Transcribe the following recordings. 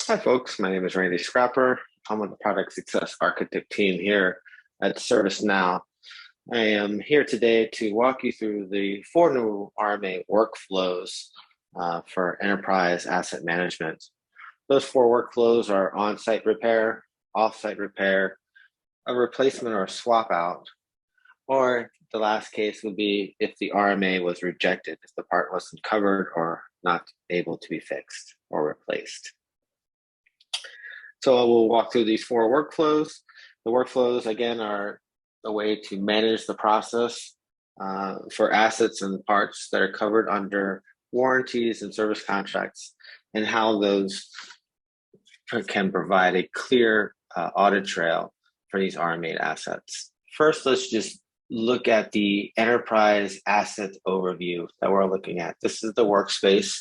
Hi, folks. My name is Randy Scrapper. I'm on the Product Success Architect team here at ServiceNow. I am here today to walk you through the 4 new RMA workflows for enterprise asset management. Those 4 workflows are on-site repair, off-site repair, a replacement or a swap out, or the last case would be if the RMA was rejected, if the part wasn't covered or not able to be fixed or replaced. So we'll walk through these 4 workflows. The workflows, again, are a way to manage the process for assets and parts that are covered under warranties and service contracts, and how those can provide a clear audit trail for these RMA assets. First, let's just look at the enterprise asset overview that we're looking at. This is the workspace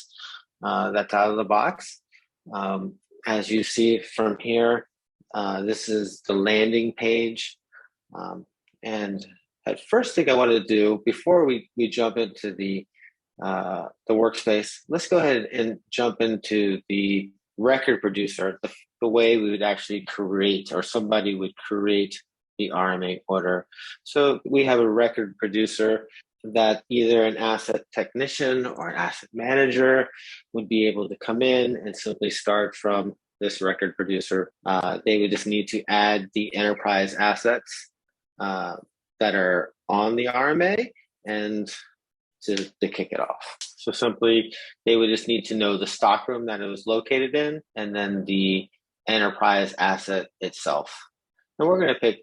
that's out of the box. As you see from here, this is the landing page. And the first thing I want to do before we jump into the workspace, let's go ahead and jump into the record producer, the way we would actually create, or somebody would create, the RMA order. So we have a record producer that either an asset technician or an asset manager would be able to come in and simply start from this record producer. They would just need to add the enterprise assets that are on the RMA and to kick it off. So simply, they would just need to know the stockroom that it was located in, and then the enterprise asset itself. And we're going to pick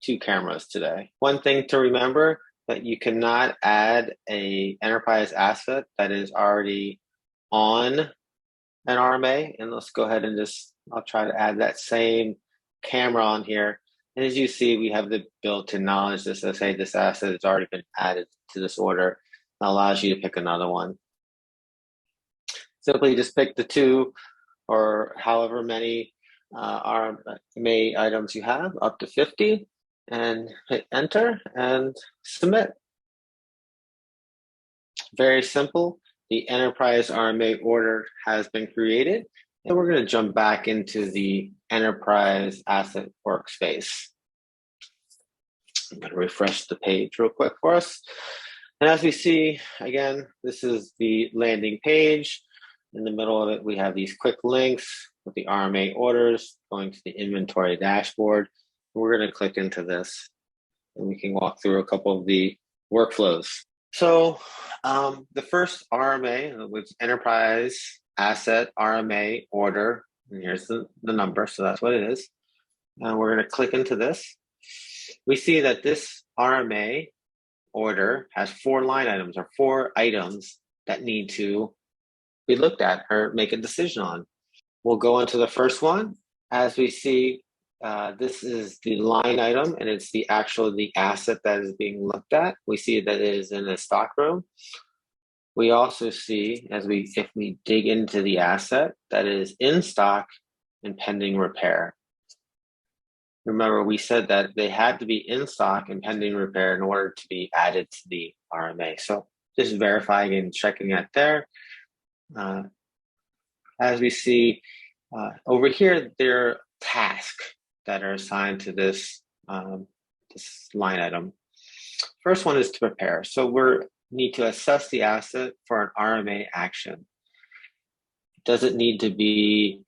2 cameras today. One thing to remember, that you cannot add a enterprise asset that is already on an RMA. And let's go ahead and I'll try to add that same camera on here. And as you see, we have the built-in knowledge that says, hey, this asset has already been added to this order. That allows you to pick another one. Simply just pick the 2 or however many RMA items you have, up to 50, and hit enter and submit. Very simple. The enterprise RMA order has been created, and we're going to jump back into the enterprise asset workspace. I'm going to refresh the page real quick for us. And as we see, again, this is the landing page. In the middle of it, we have these quick links with the RMA orders going to the inventory dashboard. We're going to click into this, and we can walk through a couple of the workflows. So the first RMA was enterprise asset RMA order, and here's the number, so that's what it is. And we're going to click into this. We see that this RMA order has 4 line items, or 4 items that need to be looked at or make a decision on. We'll go into the first one. As we see, this is the line item, and it's the asset that is being looked at. We see that it is in a stock room. We also see, if we dig into the asset, that is in stock and pending repair. Remember, we said that they had to be in stock and pending repair in order to be added to the RMA. So just verifying and checking that there. As we see over here, there are tasks that are assigned to this line item. First one is to prepare. So we need to assess the asset for an RMA action. Does it need to be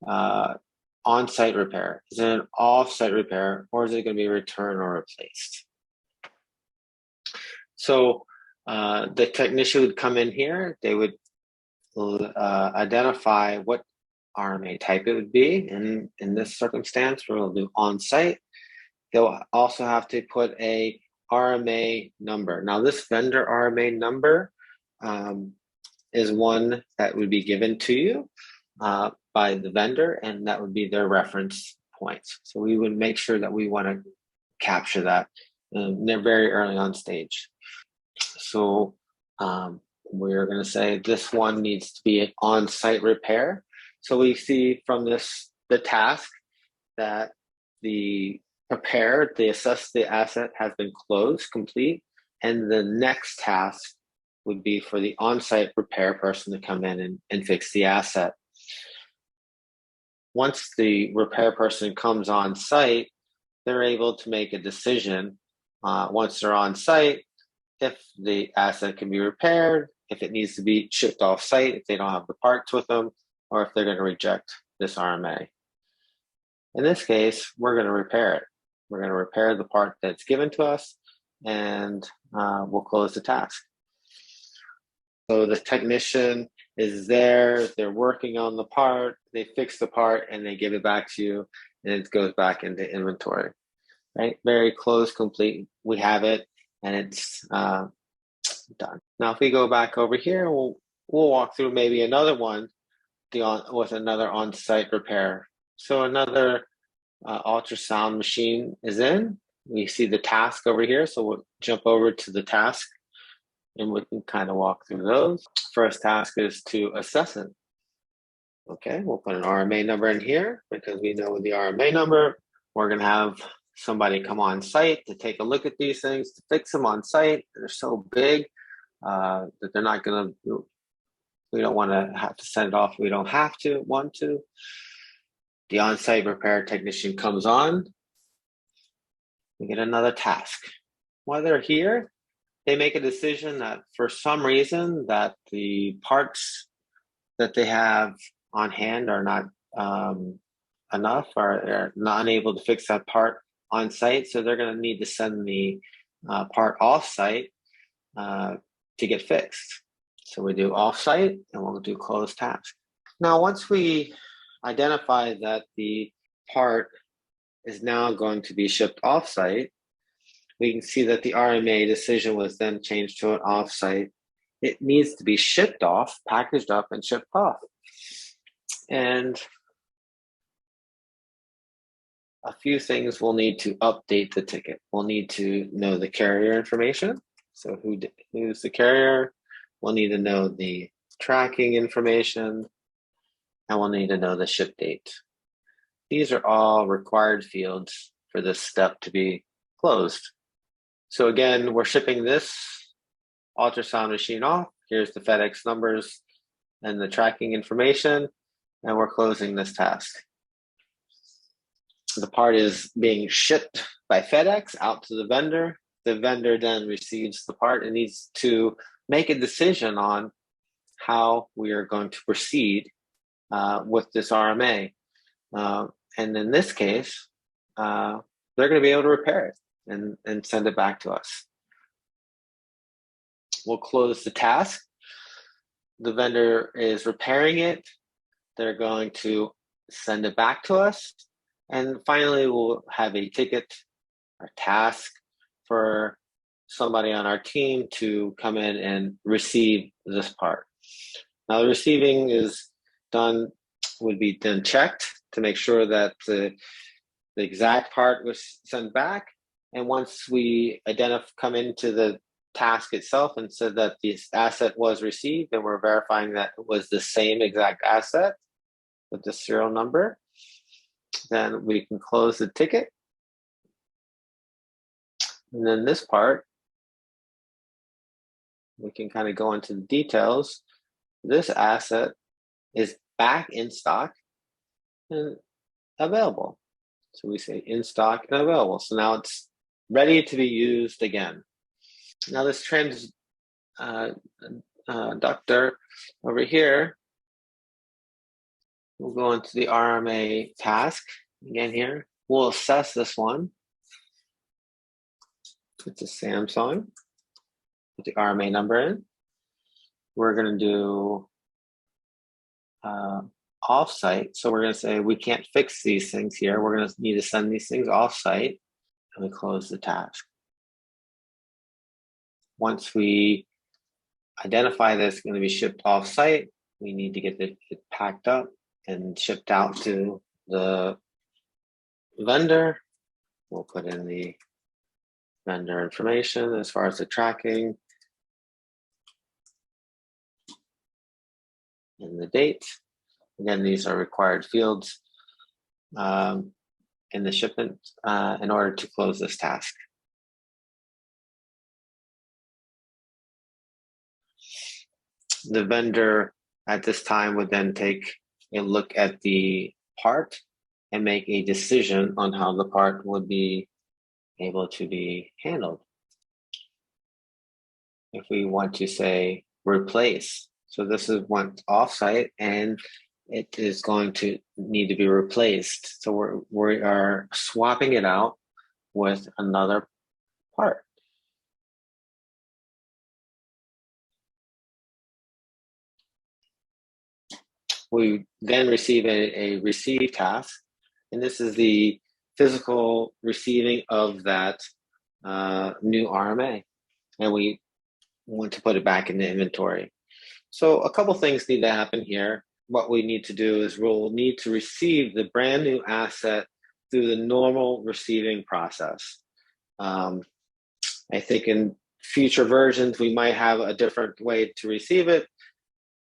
on-site repair? Is it an off-site repair, or is it going to be returned or replaced? So the technician would come in here. They would identify what RMA type it would be. And in this circumstance, we'll do on-site. They'll also have to put a RMA number. Now, this vendor RMA number is one that would be given to you by the vendor, and that would be their reference points. So we would make sure that we want to capture that. They're very early on stage. So we're going to say this one needs to be an on-site repair. So we see from the task that the assess the asset has been closed, complete, and the next task would be for the on-site repair person to come in and fix the asset. once the repair person comes on site, they're able to make a decision once they're on site if the asset can be repaired, if it needs to be shipped off site, if they don't have the parts with them, or if they're going to reject this RMA. In this case, we're going to repair it. We're going to repair the part that's given to us, and we'll close the task. So the technician is there, they're working on the part, they fix the part, and they give it back to you, and it goes back into inventory. Right? Very close, complete. We have it, and it's done. Now, if we go back over here, we'll walk through maybe another one with another on-site repair. So another ultrasound machine is in. We see the task over here, so we'll jump over to the task, and we can kind of walk through those. First task is to assess it. Okay, we'll put an RMA number in here because we know the RMA number. We're going to have somebody come on site to take a look at these things, to fix them on site. They're so big that they're not going to, we don't want to have to send it off. We don't want to. The on-site repair technician comes on. We get another task. While they're here, they make a decision that for some reason that the parts that they have on hand are not enough, or they're not unable to fix that part on site. So they're going to need to send the part off site to get fixed. So we do off site, and we'll do close task. Now, once we identify that the part is now going to be shipped off site, we can see that the RMA decision was then changed to an off site. It needs to be shipped off, packaged up, and shipped off. And a few things we'll need to update the ticket. We'll need to know the carrier information. So who's the carrier? We'll need to know the tracking information, and we'll need to know the ship date. These are all required fields for this step to be closed. So again, we're shipping this ultrasound machine off. Here's the FedEx numbers and the tracking information, and we're closing this task. The part is being shipped by FedEx out to the vendor. The vendor then receives the part and needs to make a decision on how we are going to proceed with this RMA. And in this case, they're going to be able to repair it and send it back to us. We'll close the task. The vendor is repairing it. They're going to send it back to us. And finally, we'll have a ticket or task for somebody on our team to come in and receive this part. Now, the receiving would be then checked to make sure that the exact part was sent back. And once we come into the task itself and said that this asset was received, and we're verifying that it was the same exact asset with the serial number, then we can close the ticket. And then this part, we can kind of go into the details. This asset is back in stock and available. So we say in stock and available. So now it's ready to be used again. Now this transductor over here, we'll go into the RMA task again here. We'll assess this one. It's a Samsung with the RMA number in. We're going to do off-site. So we're going to say we can't fix these things here. We're going to need to send these things off-site, and we close the task. Once we identify that it's going to be shipped off-site, we need to get it packed up and shipped out to the vendor. We'll put in the vendor information as far as the tracking and the date. Again, these are required fields in the shipment in order to close this task. The vendor at this time would then take a look at the part and make a decision on how the part would be able to be handled. If we want to say replace, so this is one offsite and it is going to need to be replaced. So we are swapping it out with another part. We then receive a receive task, and this is the physical receiving of that new RMA, and we want to put it back in the inventory. So a couple things need to happen here. What we need to do is we'll need to receive the brand new asset through the normal receiving process. I think in future versions, we might have a different way to receive it,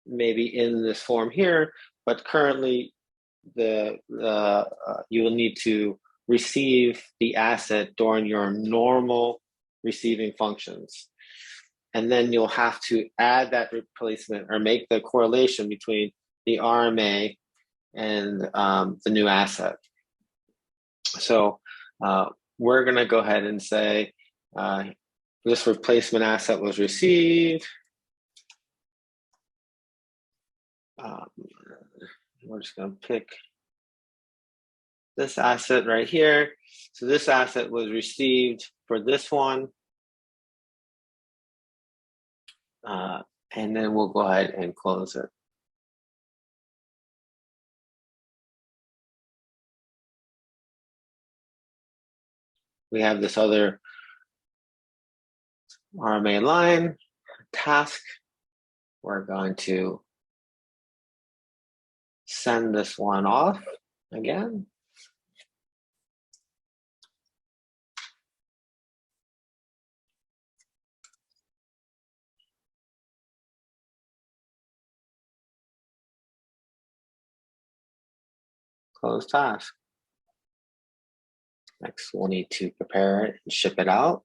maybe in this form here, but currently you will need to receive the asset during your normal receiving functions. And then you'll have to add that replacement or make the correlation between the RMA and the new asset. So we're going to go ahead and say this replacement asset was received. We're just going to pick this asset right here. So this asset was received for this one. And then we'll go ahead and close it. We have this other RMA line task. We're going to send this one off again. Close task. Next, we'll need to prepare it and ship it out.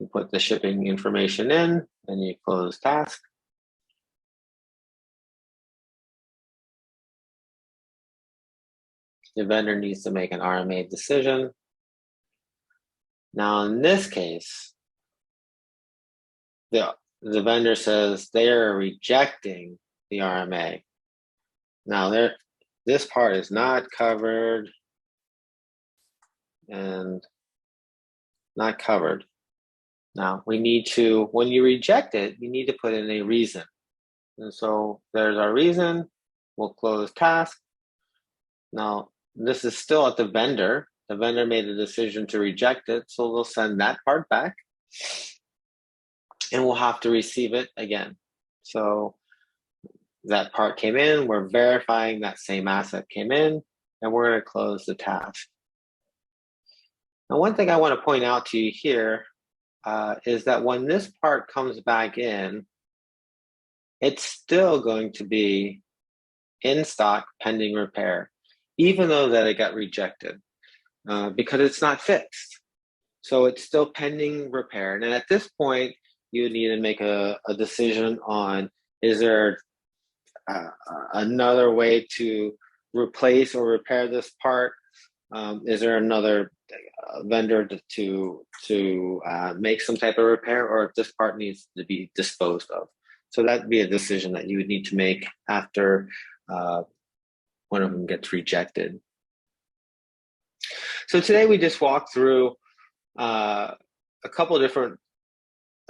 You put the shipping information in, and you close task. The vendor needs to make an RMA decision. Now, in this case, the vendor says they are rejecting the RMA. Now, this part is not covered and not covered. Now, we need to, when you reject it, you need to put in a reason. And so there's our reason. We'll close task. Now, this is still at the vendor. The vendor made a decision to reject it, so we'll send that part back. And we'll have to receive it again. So that part came in, we're verifying that same asset came in, and we're going to close the task. Now, one thing I want to point out to you here is that when this part comes back in, it's still going to be in stock pending repair, even though that it got rejected, because it's not fixed. So it's still pending repair. And at this point, you need to make a decision on, is there another way to replace or repair this part? Is there another vendor to make some type of repair, or if this part needs to be disposed of? So that'd be a decision that you would need to make after one of them gets rejected. So today we just walked through a couple of different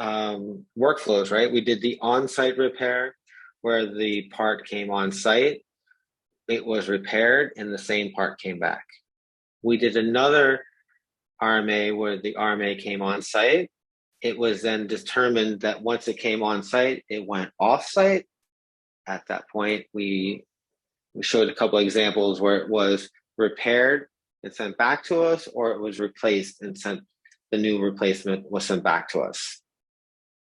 workflows, right? We did the on-site repair where the part came on site, it was repaired, and the same part came back. We did another RMA where the RMA came on site. It was then determined that once it came on site, it went off site. At that point, we showed a couple of examples where it was repaired and sent back to us, or it was replaced and the new replacement was sent back to us.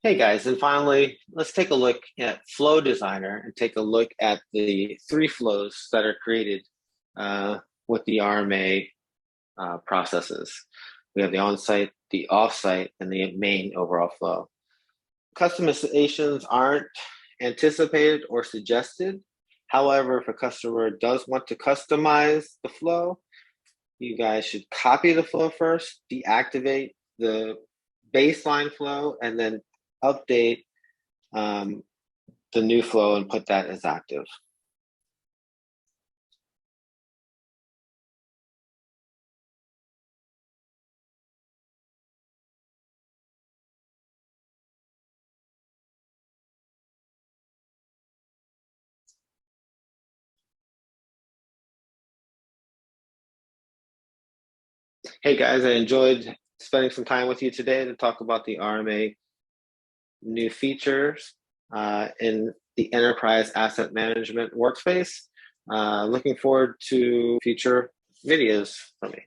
Hey guys, and finally, let's take a look at Flow Designer and take a look at the 3 flows that are created with the RMA processes. We have the on-site, the off-site, and the main overall flow. Customizations aren't anticipated or suggested. However, if a customer does want to customize the flow, you guys should copy the flow first, deactivate the baseline flow, and then update the new flow and put that as active. Hey guys, I enjoyed spending some time with you today to talk about the RMA new features in the enterprise asset management workspace. Looking forward to future videos from me.